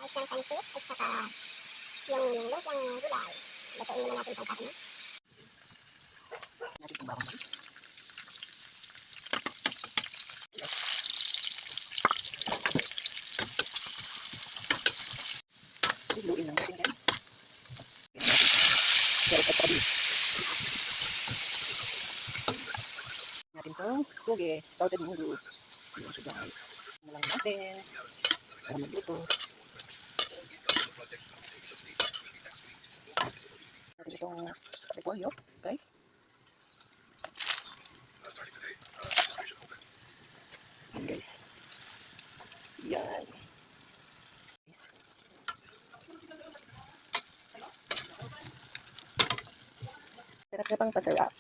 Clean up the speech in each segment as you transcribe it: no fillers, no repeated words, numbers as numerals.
Guys, yung pansit at saka yung lumpiang gulay. Lutuin muna natin itong kain. Natin itong bawang guys. Lutuin lang natin guys. Carrot at tabi. Natin itong kugi, sprouted munggo. Ayan siya guys. Nalang natin para magluto. Natin itong repolyo guys. Yan guys. Yan. Guys. Sarap na pang pasarap.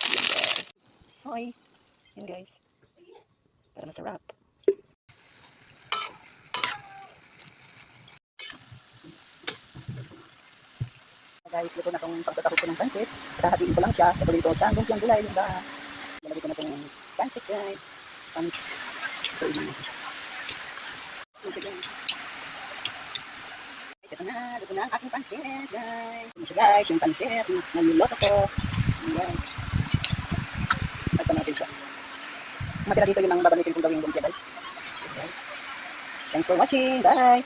Yan guys. Soy. Yan guys. Para masarap. Guys, ito na itong pagsasakot ko ng pansit. Hahatiin ko lang siya. Ito dito siya. Lumpiang gulay. Yung ba? Lalagay ko na itong pansit guys. Pansit. Ito yun natin siya. Ito siya guys. Guys, ito na. Ito na ang aking pansit guys. Ito siya guys. Yung pansit. Naluloto ko. Guys. Ito natin siya. Matira dito yung mga babalitin kong gawin lumpia guys. Okay, guys. Thanks for watching. Bye!